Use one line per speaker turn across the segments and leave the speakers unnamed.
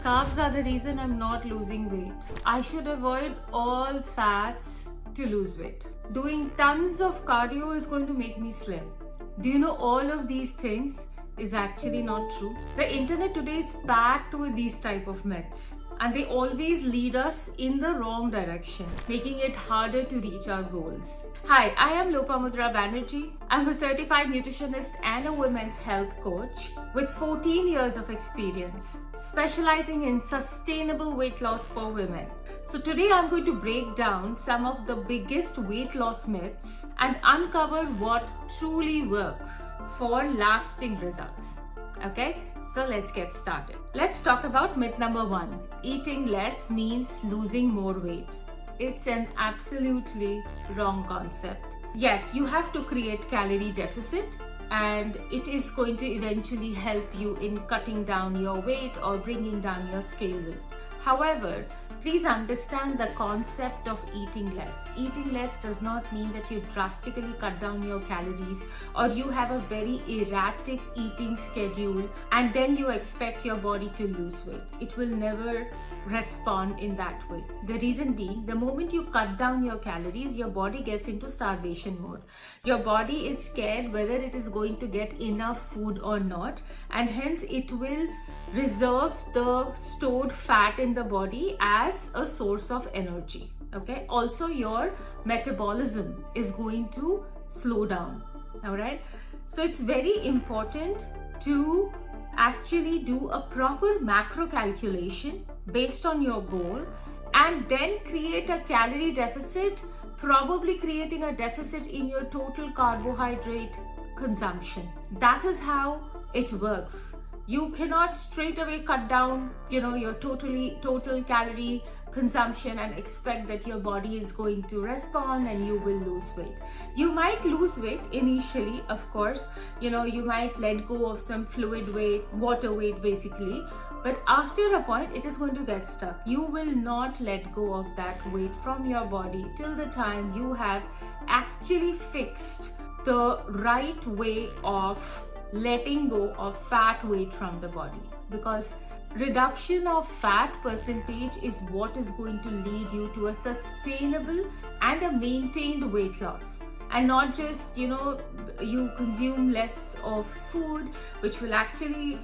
Carbs are the reason I'm not losing weight. I should avoid all fats to lose weight. Doing tons of cardio is going to make me slim. Do you know all of these things is actually not true? The internet today is packed with these type of myths, and they always lead us in the wrong direction, making it harder to reach our goals. Hi, I am Lopamudra Banerjee. I'm a certified nutritionist and a women's health coach with 14 years of experience, specializing in sustainable weight loss for women. So today I'm going to break down some of the biggest weight loss myths and uncover what truly works for lasting results. Okay, so let's get started. Let's talk about myth number 1. Eating less means losing more weight. It's an absolutely wrong concept. Yes, you have to create calorie deficit, and it is going to eventually help you in cutting down your weight or bringing down your scale weight. However, please understand the concept of eating less. Eating less does not mean that you drastically cut down your calories or you have a very erratic eating schedule and then you expect your body to lose weight. It will never respond in that way. The reason being, the moment you cut down your calories, your body gets into starvation mode. Your body is scared whether it is going to get enough food or not, and hence it will reserve the stored fat in the body as a source of energy. Okay, also your metabolism is going to slow down. All right, so it's very important to actually do a proper macro calculation based on your goal and then create a calorie deficit, probably creating a deficit in your total carbohydrate consumption. That is how it works. You cannot straight away cut down, your total calorie consumption and expect that your body is going to respond and you will lose weight. You might lose weight initially, of course. You might let go of some fluid weight, water weight basically. But after a point, it is going to get stuck. You will not let go of that weight from your body till the time you have actually fixed the right way of letting go of fat weight from the body, because reduction of fat percentage is what is going to lead you to a sustainable and a maintained weight loss, and not just you consume less of food, which will actually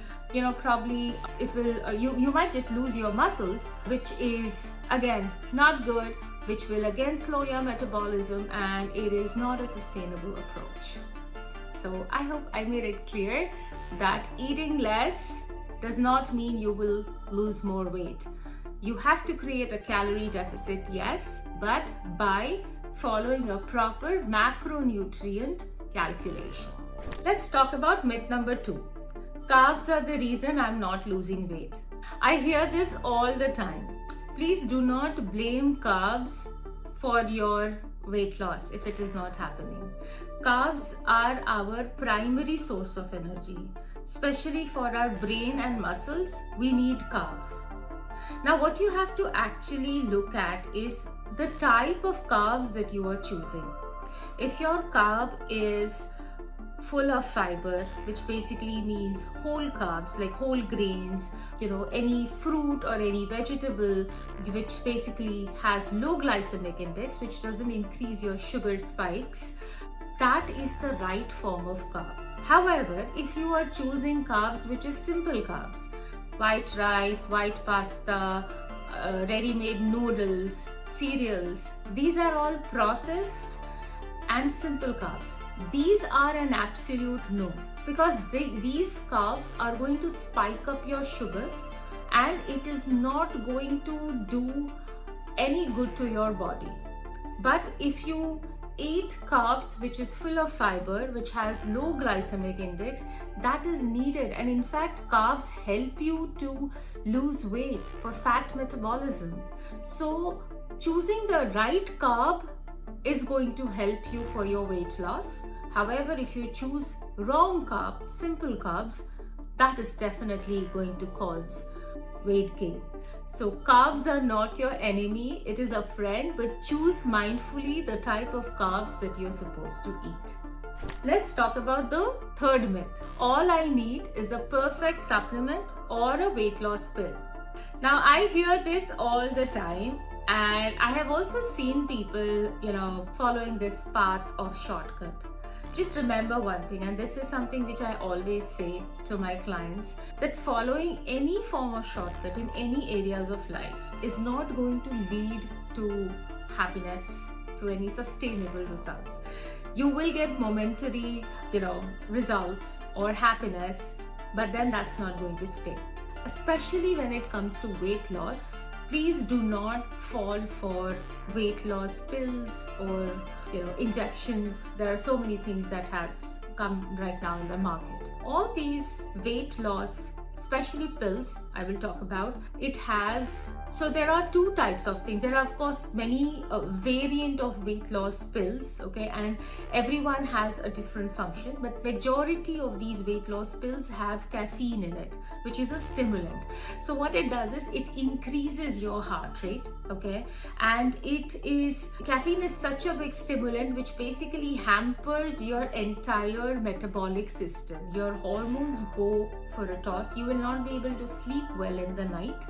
probably it will you might just lose your muscles, which is again not good, which will again slow your metabolism, and it is not a sustainable approach. So I hope I made it clear that eating less does not mean you will lose more weight. You have to create a calorie deficit, yes, but by following a proper macronutrient calculation. Let's talk about myth number 2. Carbs are the reason I'm not losing weight. I hear this all the time. Please do not blame carbs for your weight loss if it is not happening. Carbs are our primary source of energy, especially for our brain and muscles. We need carbs. Now, what you have to actually look at is the type of carbs that you are choosing. If your carb is full of fiber, which basically means whole carbs like whole grains, any fruit or any vegetable, which basically has low glycemic index, which doesn't increase your sugar spikes, that is the right form of carb. However, if you are choosing carbs which is simple carbs, white rice, white pasta, ready-made noodles, cereals, these are all processed and simple carbs. These are an absolute no, because these carbs are going to spike up your sugar and it is not going to do any good to your body. But if you eat carbs which is full of fiber, which has low glycemic index, that is needed, and in fact carbs help you to lose weight for fat metabolism. So choosing the right carb is going to help you for your weight loss. However, if you choose wrong carb, simple carbs, that is definitely going to cause weight gain. So carbs are not your enemy, it is a friend, but choose mindfully the type of carbs that you're supposed to eat. Let's talk about the third myth. All I need is a perfect supplement or a weight loss pill. Now, I hear this all the time, and I have also seen people, following this path of shortcut. Just remember one thing, and this is something which I always say to my clients, that following any form of shortcut in any areas of life is not going to lead to happiness, to any sustainable results. You will get momentary, results or happiness, but then that's not going to stay. Especially when it comes to weight loss, please do not fall for weight loss pills or injections. There are so many things that has come right now in the market. All these weight loss, especially pills, I will talk about. So there are two types of things. There are of course many variant of weight loss pills, okay, and everyone has a different function, but majority of these weight loss pills have caffeine in it, which is a stimulant. So what it does is it increases your heart rate, okay, and caffeine is such a big stimulant which basically hampers your entire metabolic system. Your hormones go for a toss. You will not be able to sleep well in the night.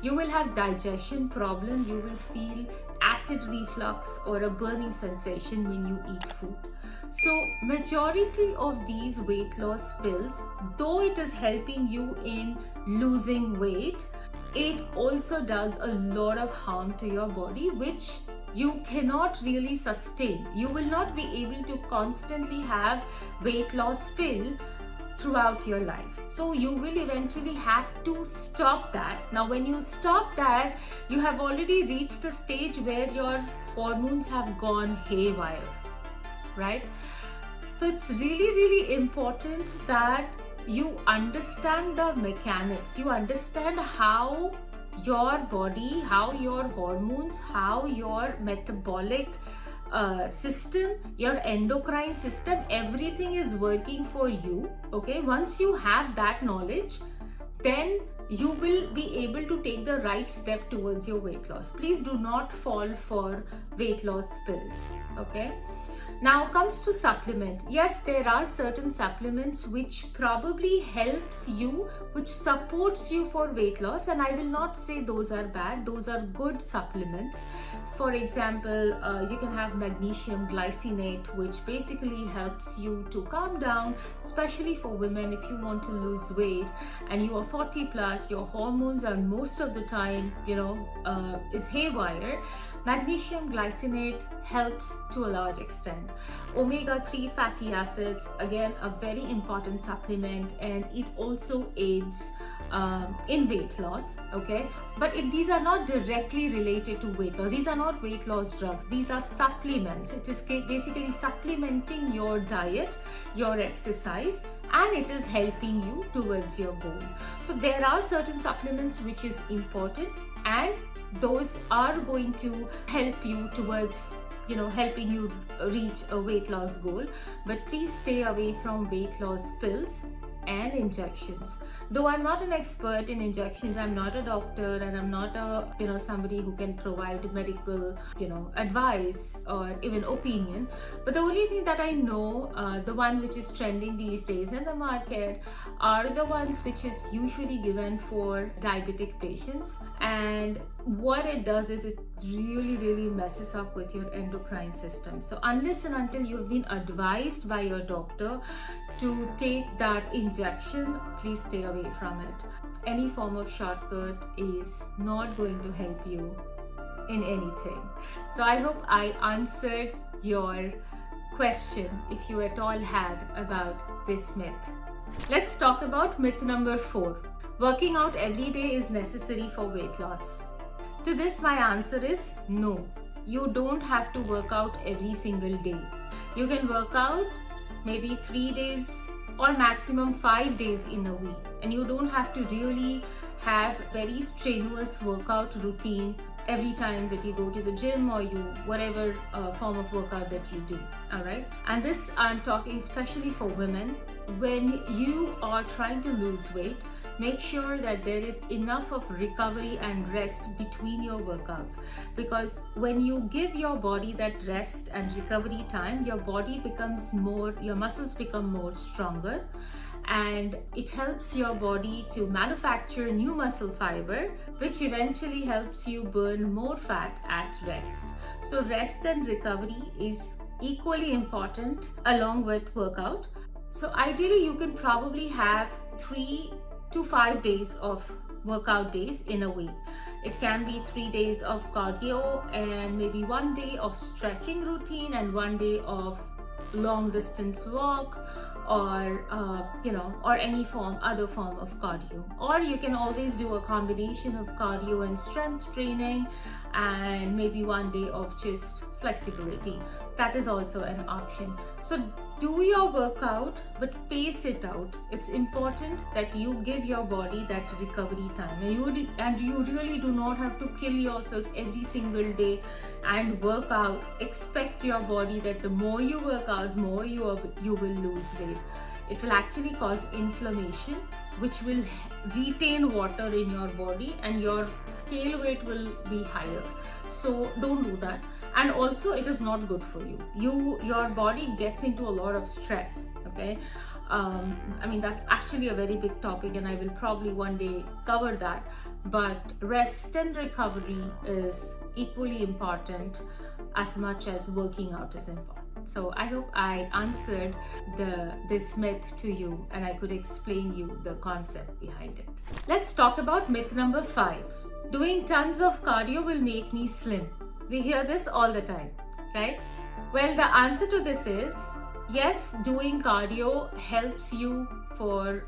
You will have digestion problem. You will feel acid reflux or a burning sensation when you eat food. So majority of these weight loss pills, though it is helping you in losing weight, it also does a lot of harm to your body, which you cannot really sustain. You will not be able to constantly have weight loss pill throughout your life. So you will eventually have to stop that. Now when you stop that, you have already reached a stage where your hormones have gone haywire, right? So it's really important that you understand the mechanics. You understand how your body, how your hormones, how your metabolic system, your endocrine system, everything is working for you, okay? Once you have that knowledge, then you will be able to take the right step towards your weight loss. Please do not fall for weight loss pills, okay? Now comes to supplement. Yes, there are certain supplements which probably helps you, which supports you for weight loss, and I will not say those are bad. Those are good supplements. For example, you can have magnesium glycinate, which basically helps you to calm down, especially for women. If you want to lose weight and you are 40 plus, your hormones are most of the time, is haywire. Magnesium glycinate helps to a large extent. Omega-3 fatty acids, again, a very important supplement, and it also aids in weight loss, okay? But these are not directly related to weight loss. These are not weight loss drugs. These are supplements. It is basically supplementing your diet, your exercise, and it is helping you towards your goal. So there are certain supplements which is important, and those are going to help you towards helping you reach a weight loss goal. But please stay away from weight loss pills and injections. Though I'm not an expert in injections, I'm not a doctor, and I'm not a somebody who can provide medical advice or even opinion, but the only thing that I know, the one which is trending these days in the market, are the ones which is usually given for diabetic patients. And what it does is it really messes up with your endocrine system. So unless and until you've been advised by your doctor to take that injection, please stay away from it. Any form of shortcut is not going to help you in anything. So I hope I answered your question, if you at all had, about this myth. Let's talk about myth number 4. Working out every day is necessary for weight loss. To this, my answer is no. You don't have to work out every single day. You can work out maybe 3 days or maximum 5 days in a week, and you don't have to really have very strenuous workout routine every time that you go to the gym or you whatever form of workout that you do. All right, and this I'm talking especially for women. When you are trying to lose weight, make sure that there is enough of recovery and rest between your workouts, because when you give your body that rest and recovery time, your muscles become more stronger, and it helps your body to manufacture new muscle fiber, which eventually helps you burn more fat at rest. So rest and recovery is equally important along with workout. So ideally you can probably have 3 to 5 days of workout days in a week. It can be 3 days of cardio and maybe 1 day of stretching routine and 1 day of long distance walk, or or any other form of cardio. Or you can always do a combination of cardio and strength training and maybe 1 day of just flexibility. That is also an option. So do your workout, but pace it out. It's important that you give your body that recovery time, and you really do not have to kill yourself every single day and work out. Expect your body that the more you work out, more you will lose weight. It will actually cause inflammation, which will retain water in your body, and your scale weight will be higher. So don't do that. And also it is not good for you. Your body gets into a lot of stress. Okay, that's actually a very big topic, and I will probably one day cover that. But rest and recovery is equally important as much as working out is important. So I hope I answered this myth to you, and I could explain you the concept behind it. Let's talk about myth number 5. Doing tons of cardio will make me slim. We hear this all the time, right? Well, the answer to this is yes, doing cardio helps you for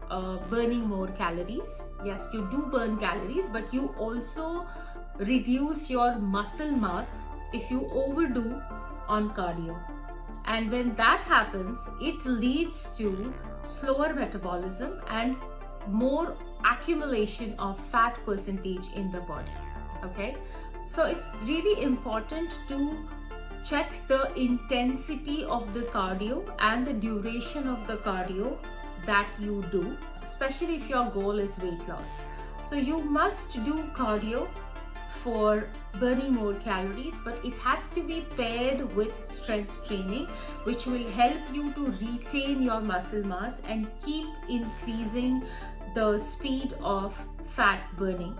burning more calories. Yes, you do burn calories, but you also reduce your muscle mass if you overdo on cardio. And when that happens, it leads to slower metabolism and more accumulation of fat percentage in the body. Okay, so it's really important to check the intensity of the cardio and the duration of the cardio that you do, especially if your goal is weight loss. So you must do cardio for burning more calories, but it has to be paired with strength training, which will help you to retain your muscle mass and keep increasing the speed of fat burning.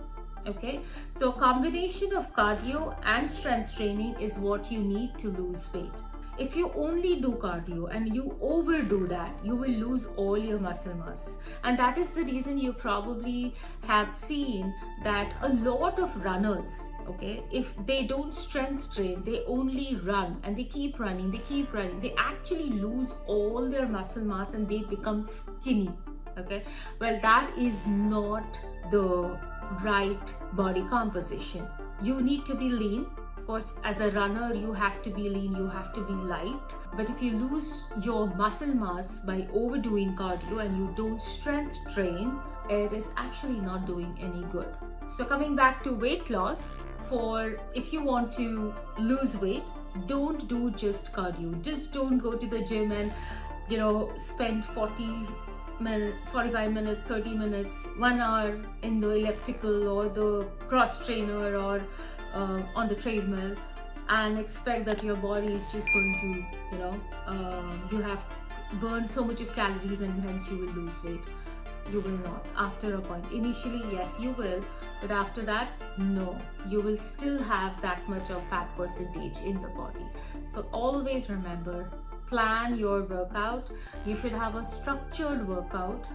Okay, so combination of cardio and strength training is what you need to lose weight. If you only do cardio and you overdo that, you will lose all your muscle mass. And that is the reason you probably have seen that a lot of runners, okay, if they don't strength train, they only run and they keep running, they actually lose all their muscle mass and they become skinny. Okay, well, that is not the right body composition. You need to be lean. Of course, as a runner, you have to be lean, you have to be light. But if you lose your muscle mass by overdoing cardio and you don't strength train, it is actually not doing any good. So coming back to weight loss, if you want to lose weight, don't do just cardio. Just don't go to the gym and spend 45 minutes, 30 minutes, 1 hour in the elliptical or the cross trainer or on the treadmill and expect that your body is just going to, you have burned so much of calories and hence you will lose weight. You will not. After a point, initially yes you will, but after that no, you will still have that much of fat percentage in the body. So always remember, plan your workout. You should have a structured workout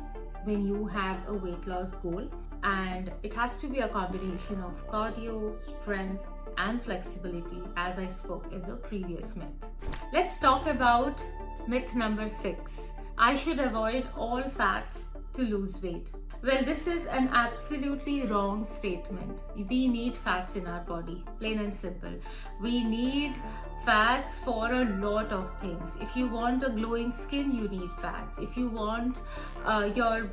when you have a weight loss goal, and it has to be a combination of cardio, strength and flexibility, as I spoke in the previous myth. Let's talk about myth number 6. I should avoid all fats to lose weight. Well, this is an absolutely wrong statement. We need fats in our body, plain and simple. We need fats for a lot of things. If you want a glowing skin, you need fats. If you want your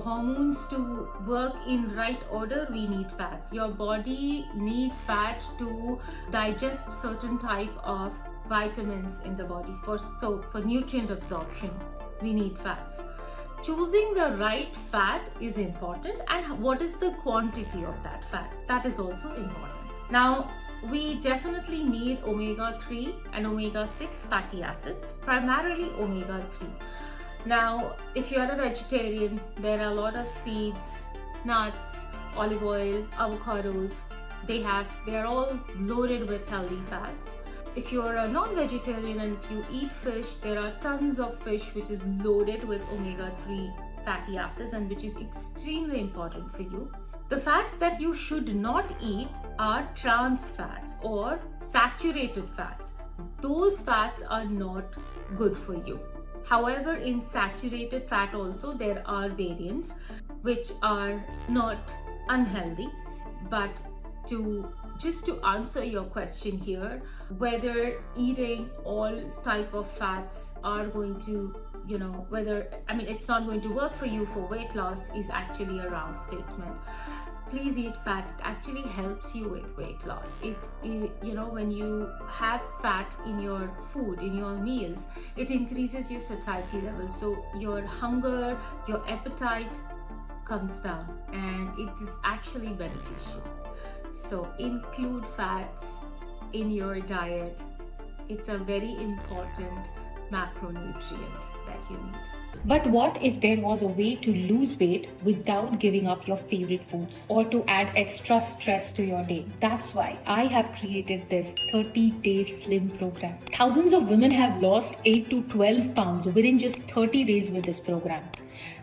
hormones to work in right order, we need fats. Your body needs fat to digest certain type of vitamins in the body. For nutrient absorption, we need fats. Choosing the right fat is important, and what is the quantity of that fat? That is also important. Now, we definitely need omega-3 and omega-6 fatty acids, primarily omega-3. Now, if you're a vegetarian, there are a lot of seeds, nuts, olive oil, avocados. They are all loaded with healthy fats. If you're a non-vegetarian and if you eat fish, there are tons of fish which is loaded with omega-3 fatty acids and which is extremely important for you. The fats that you should not eat are trans fats or saturated fats. Those fats are not good for you. However, in saturated fat also there are variants which are not unhealthy. But to answer your question here, whether eating all type of fats are going to, it's not going to work for you for weight loss is actually a wrong statement. Please eat fat. It actually helps you with weight loss. When you have fat in your food, in your meals, it increases your satiety level. So your hunger, your appetite comes down, and it is actually beneficial. So include fats in your diet. It's a very important macronutrient that you need.
But what if there was a way to lose weight without giving up your favorite foods or to add extra stress to your day? That's why I have created this 30-day slim program. Thousands of women have lost 8 to 12 pounds within just 30 days with this program.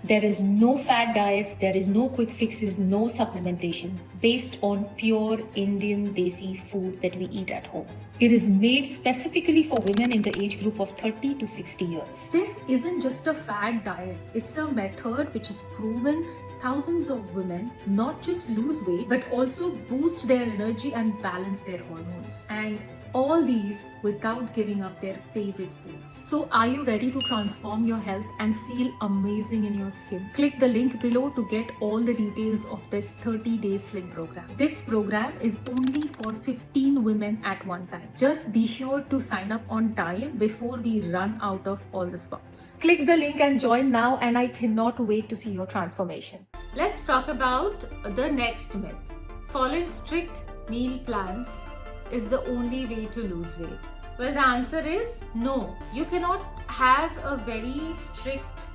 There is no fad diets, there is no quick fixes, no supplementation, based on pure Indian desi food that we eat at home. It is made specifically for women in the age group of 30 to 60 years.
This isn't just a fad diet, it's a method which is proven. Thousands of women not just lose weight but also boost their energy and balance their hormones. And all these without giving up their favorite foods. So are you ready to transform your health and feel amazing in your skin? Click the link below to get all the details of this 30-day slim program. This program is only for 15 women at one time. Just be sure to sign up on time before we run out of all the spots. Click the link and join now, and I cannot wait to see your transformation. Let's talk about the next myth. Following strict meal plans is the only way to lose weight. Well, the answer is no. You cannot have a very strict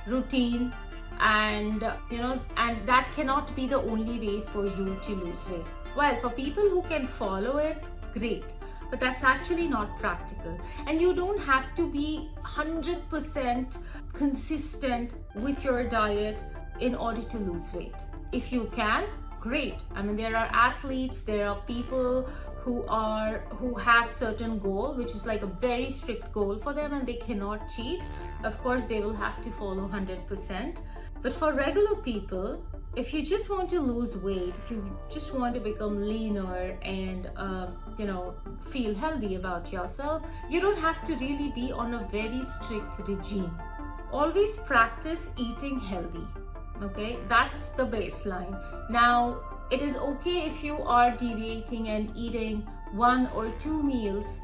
routine and that cannot be the only way for you to lose weight. Well, for people who can follow it, great. But that's actually not practical. And you don't have to be 100% consistent with your diet in order to lose weight. If you can, great. There are athletes, there are people who have certain goal, which is like a very strict goal for them, and they cannot cheat. Of course, they will have to follow 100%. But for regular people, if you just want to lose weight, if you just want to become leaner and feel healthy about yourself, you don't have to really be on a very strict regime. Always practice eating healthy. Okay, that's the baseline. Now, it is okay if you are deviating and eating 1 or 2 meals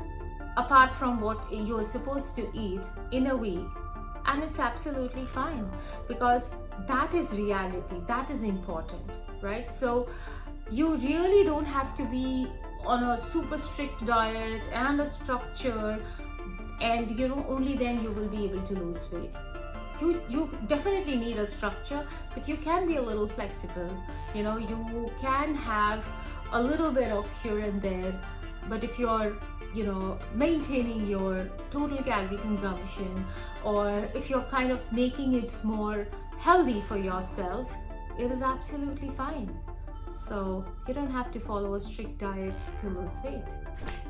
apart from what you're supposed to eat in a week, and it's absolutely fine, because that is reality, that is important, right? So you really don't have to be on a super strict diet and a structure, and only then you will be able to lose weight. You definitely need a structure, but you can be a little flexible. You can have a little bit of here and there, but if you're maintaining your total calorie consumption, or if you're kind of making it more healthy for yourself, it is absolutely fine. So you don't have to follow a strict diet to lose weight.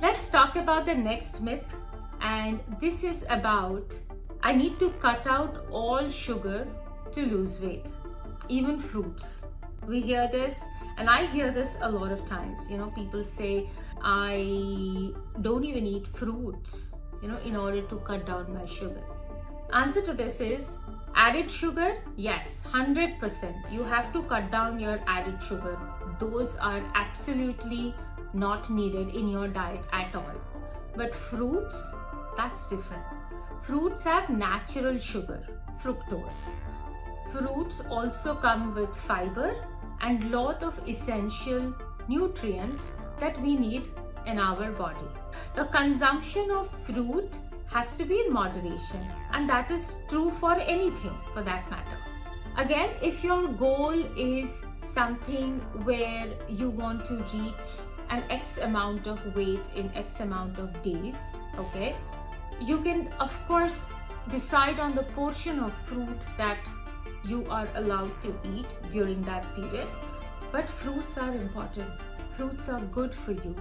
Let's talk about the next myth, and this is about I need to cut out all sugar to lose weight, even fruits. We hear this, and I hear this a lot of times. People say, I don't even eat fruits, in order to cut down my sugar. Answer to this is added sugar. Yes, 100%. You have to cut down your added sugar. Those are absolutely not needed in your diet at all. But fruits, that's different. Fruits have natural sugar, fructose. Fruits also come with fiber and lot of essential nutrients that we need in our body. The consumption of fruit has to be in moderation, And that is true for anything for that matter. Again, if your goal is something where you want to reach an X amount of weight in X amount of days, okay, you can of course decide on the portion of fruit that you are allowed to eat during that period. But fruits are important. Fruits are good for you.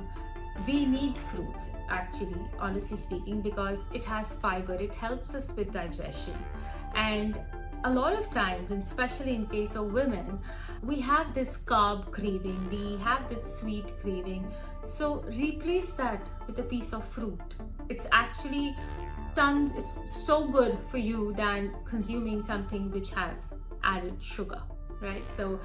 We need fruits, actually, honestly speaking, because it has fiber. It helps us with digestion. And a lot of times, and especially in case of women, we have this carb craving, we have this sweet craving. So replace that with a piece of fruit. It's actually it's so good for you than consuming something which has added sugar, right? So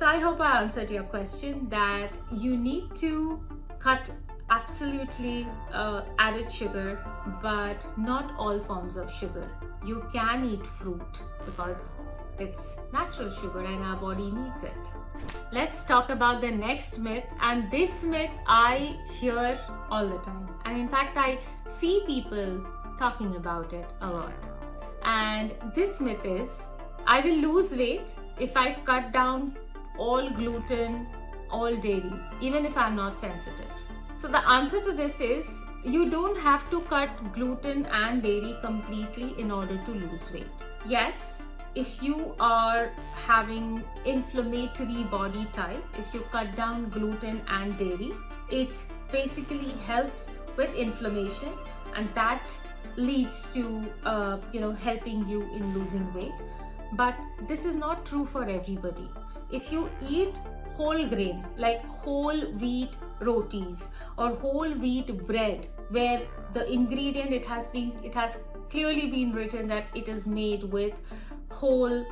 I hope I answered your question that you need to cut absolutely added sugar, but not all forms of sugar. You can eat fruit because it's natural sugar and our body needs it. Let's talk about the next myth, and this myth I hear all the time, and in fact I see people talking about it a lot. And this myth is, I will lose weight if I cut down all gluten, all dairy, even if I'm not sensitive. So the answer to this is, you don't have to cut gluten and dairy completely in order to lose weight. Yes, if you are having inflammatory body type, if you cut down gluten and dairy, it basically helps with inflammation, and that leads to helping you in losing weight. But this is not true for everybody. If you eat whole grain, like whole wheat rotis or whole wheat bread, where the ingredient it has clearly been written that it is made with whole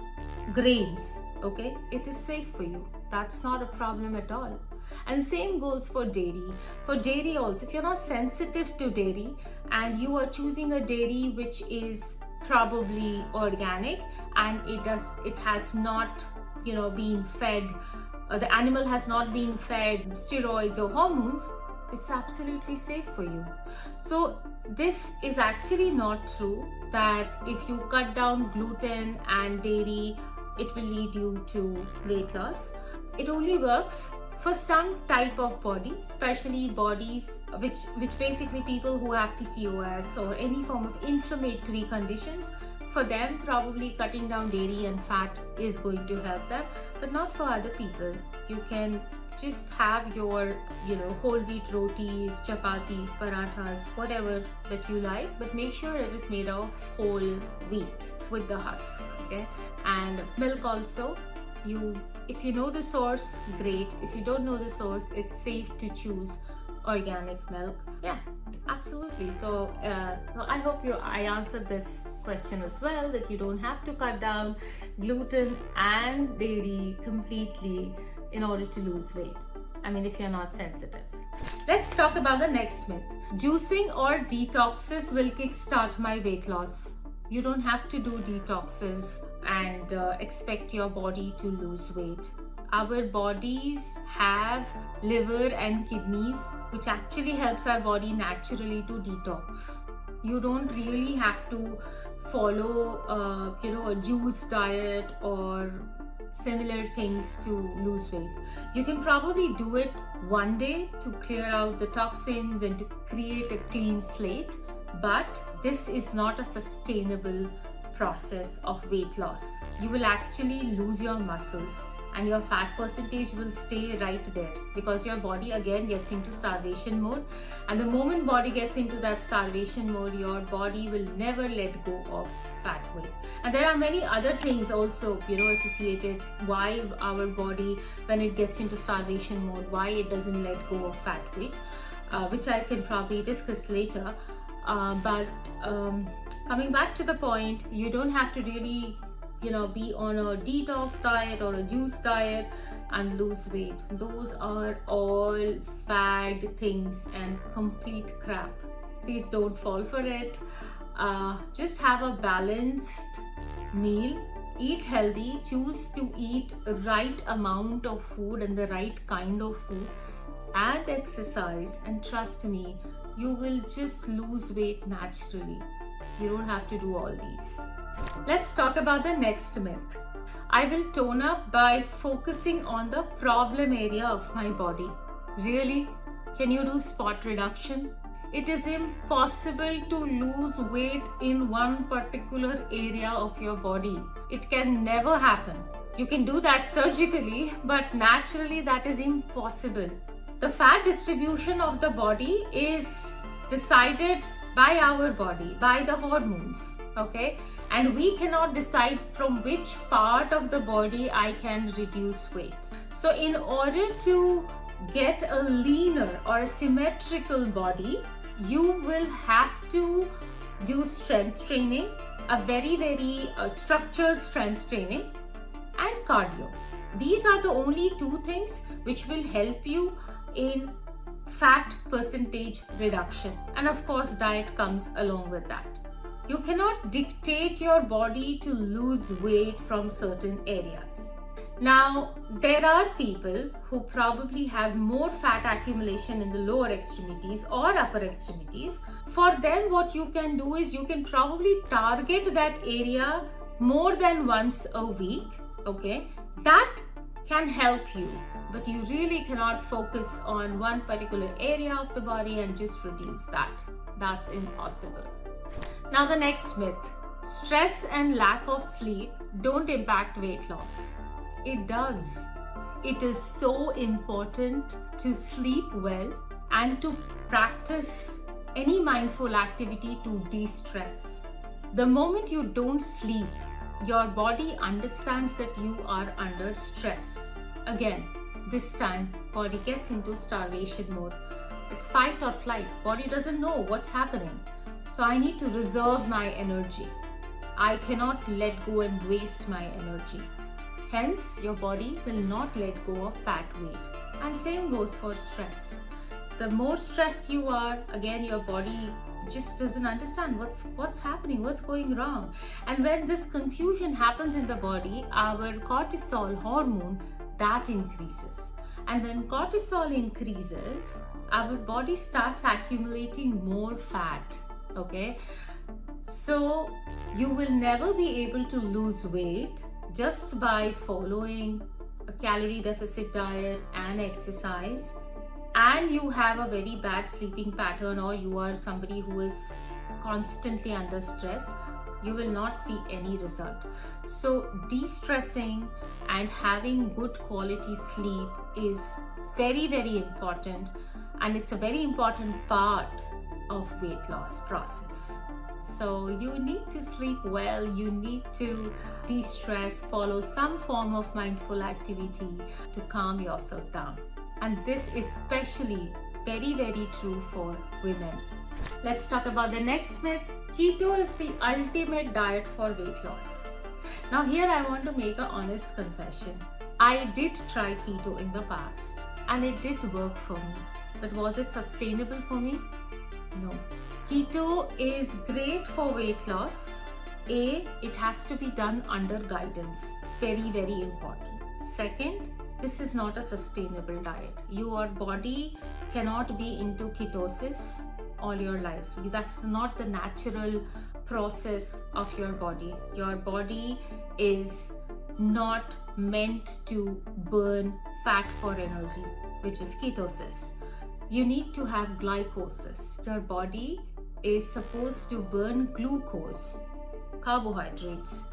grains, okay, it is safe for you. That's not a problem at all. And same goes for dairy. For dairy also, if you're not sensitive to dairy and you are choosing a dairy which is probably organic and it has not been fed, the animal has not been fed steroids or hormones, it's absolutely safe for you. So this is actually not true that if you cut down gluten and dairy, it will lead you to weight loss. It only works for some type of body, especially bodies which basically people who have PCOS or any form of inflammatory conditions. For them, probably cutting down dairy and fat is going to help them, but not for other people. You can just have your whole wheat rotis, chapatis, parathas, whatever that you like, but make sure it is made of whole wheat with the husk, okay? And milk also, if you know the source, great. If you don't know the source, it's safe to choose organic milk. Yeah, absolutely. So I hope I answered this question as well, that you don't have to cut down gluten and dairy completely in order to lose weight. I mean, if you're not sensitive. Let's talk about the next myth. Juicing or detoxes will kickstart my weight loss. You don't have to do detoxes and expect your body to lose weight. Our bodies have liver and kidneys, which actually helps our body naturally to detox. You don't really have to follow a juice diet or similar things to lose weight. You can probably do it one day to clear out the toxins and to create a clean slate, but this is not a sustainable process of weight loss. You will actually lose your muscles and your fat percentage will stay right there because your body again gets into starvation mode, and the moment body gets into that starvation mode, your body will never let go of fat weight. And there are many other things also associated why our body, when it gets into starvation mode, why it doesn't let go of fat weight, which I can probably discuss later. But coming back to the point, you don't have to really be on a detox diet or a juice diet and lose weight. Those are all fad things and complete crap. Please don't fall for it. Just have a balanced meal, eat healthy, choose to eat the right amount of food and the right kind of food, and exercise, and trust me, you will just lose weight naturally. You don't have to do all these. Let's talk about the next myth. I will tone up by focusing on the problem area of my body. Really? Can you do spot reduction? It is impossible to lose weight in one particular area of your body. It can never happen. You can do that surgically, but naturally that is impossible. The fat distribution of the body is decided by our body, by the hormones, okay? And we cannot decide from which part of the body I can reduce weight. So in order to get a leaner or a symmetrical body, you will have to do strength training, a very structured strength training, and cardio. These are the only two things which will help you in fat percentage reduction. And of course, diet comes along with that. You cannot dictate your body to lose weight from certain areas. Now, there are people who probably have more fat accumulation in the lower extremities or upper extremities. For them, what you can do is you can probably target that area more than once a week, okay? That can help you, but you really cannot focus on one particular area of the body and just reduce that. That's impossible. Now, the next myth. Stress and lack of sleep don't impact weight loss. It does. It is so important to sleep well and to practice any mindful activity to de-stress. The moment you don't sleep, your body understands that you are under stress. Again, this time, body gets into starvation mode. It's fight or flight. Body doesn't know what's happening. So I need to reserve my energy. I cannot let go and waste my energy. Hence, your body will not let go of fat weight. And same goes for stress. The more stressed you are, again, your body just doesn't understand what's happening, what's going wrong. And when this confusion happens in the body, our cortisol hormone, that increases. And when cortisol increases, our body starts accumulating more fat, okay? So you will never be able to lose weight just by following a calorie deficit diet and exercise, and you have a very bad sleeping pattern, or you are somebody who is constantly under stress, you will not see any result. So de-stressing and having good quality sleep is very important, and it's a very important part of weight loss process. So you need to sleep well, you need to de-stress, follow some form of mindful activity to calm yourself down. And this is especially very true for women. Let's talk about the next myth. Keto is the ultimate diet for weight loss. Now here I want to make an honest confession. I did try keto in the past and it did work for me. But was it sustainable for me? No. Keto is great for weight loss. A, it has to be done under guidance. Very important. Second, this is not a sustainable diet. Your body cannot be into ketosis all your life. That's not the natural process of your body. Your body is not meant to burn fat for energy, which is ketosis. You need to have glycosis. Your body is supposed to burn glucose, carbohydrates,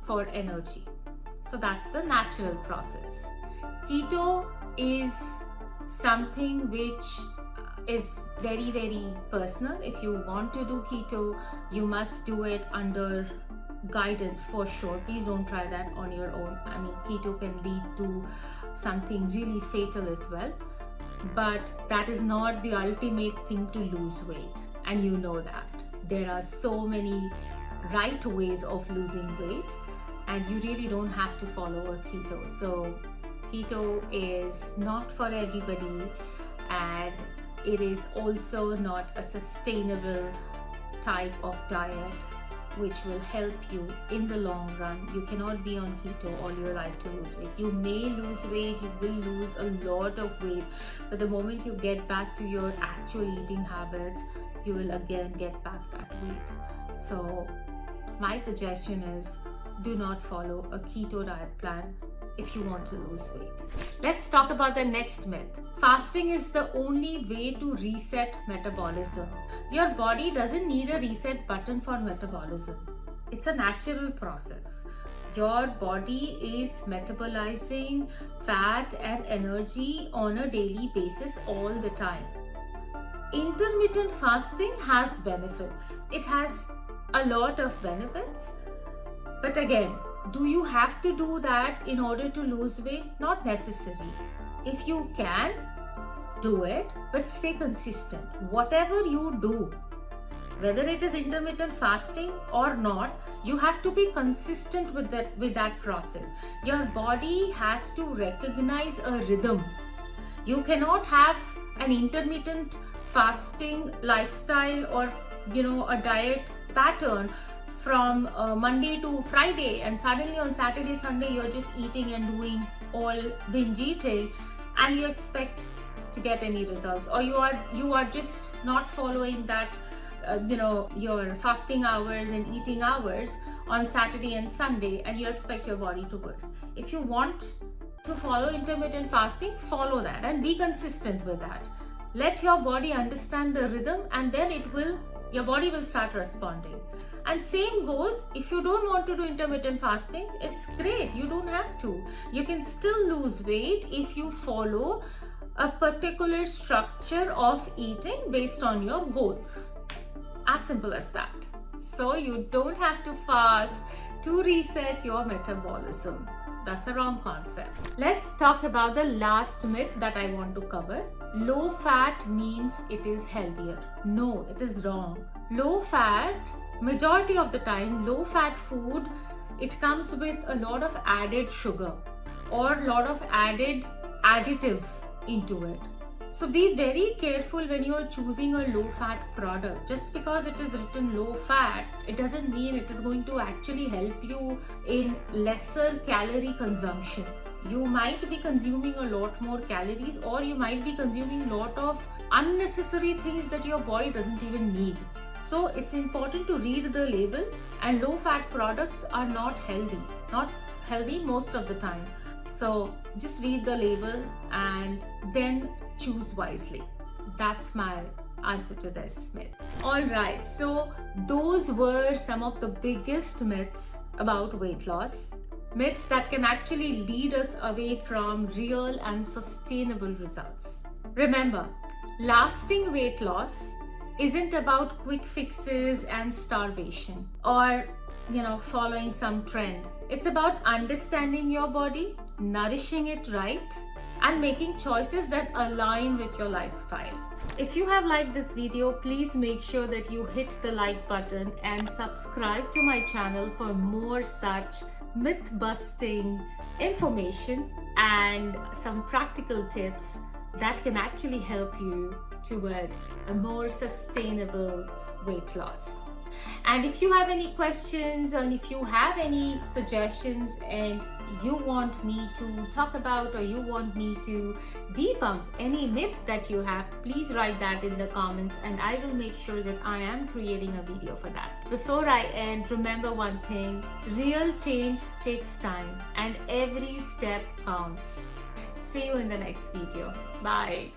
for energy. So that's the natural process. Keto is something which is very personal. If you want to do keto, you must do it under guidance for sure. Please don't try that on your own. I mean, keto can lead to something really fatal as well. But that is not the ultimate thing to lose weight. And you know that. There are so many right ways of losing weight, and you really don't have to follow a keto. So keto is not for everybody, and it is also not a sustainable type of diet which will help you in the long run. You cannot be on keto all your life to lose weight. You may lose weight, you will lose a lot of weight, but the moment you get back to your actual eating habits, you will again get back that weight. So my suggestion is do not follow a keto diet plan if you want to lose weight. Let's talk about the next myth. Fasting is the only way to reset metabolism. Your body doesn't need a reset button for metabolism. It's a natural process. Your body is metabolizing fat and energy on a daily basis all the time. Intermittent fasting has benefits. It has a lot of benefits. But again, do you have to do that in order to lose weight? Not necessarily. If you can, do it, but stay consistent. Whatever you do, whether it is intermittent fasting or not, you have to be consistent with that process. Your body has to recognize a rhythm. You cannot have an intermittent fasting lifestyle or a diet pattern from Monday to Friday, and suddenly on Saturday, Sunday you're just eating and doing all binge eating, and you expect to get any results, or you are just not following that your fasting hours and eating hours on Saturday and Sunday, and you expect your body to work. If you want to follow intermittent fasting, follow that and be consistent with that. Let your body understand the rhythm, and then your body will start responding. And same goes, if you don't want to do intermittent fasting, it's great. You don't have to. You can still lose weight if you follow a particular structure of eating based on your goals. As simple as that. So you don't have to fast to reset your metabolism. That's a wrong concept. Let's talk about the last myth that I want to cover. Low fat means it is healthier. No, it is wrong. Low fat, majority of the time, low fat food, it comes with a lot of added sugar or a lot of added additives into it. So be very careful when you are choosing a low fat product. Just because it is written low fat, it doesn't mean it is going to actually help you in lesser calorie consumption. You might be consuming a lot more calories, or you might be consuming a lot of unnecessary things that your body doesn't even need. So it's important to read the label, and low fat products are not healthy most of the time. So just read the label and then choose wisely. That's my answer to this myth. Alright, so those were some of the biggest myths about weight loss. Myths that can actually lead us away from real and sustainable results. Remember, lasting weight loss isn't about quick fixes and starvation or following some trend. It's about understanding your body, nourishing it right, and making choices that align with your lifestyle. If you have liked this video, please make sure that you hit the like button and subscribe to my channel for more such myth-busting information and some practical tips that can actually help you towards a more sustainable weight loss. And if you have any questions, and if you have any suggestions and you want me to talk about, or you want me to debunk any myth that you have, please write that in the comments and I will make sure that I am creating a video for that. Before I end, remember one thing: real change takes time and every step counts. See you in the next video. Bye.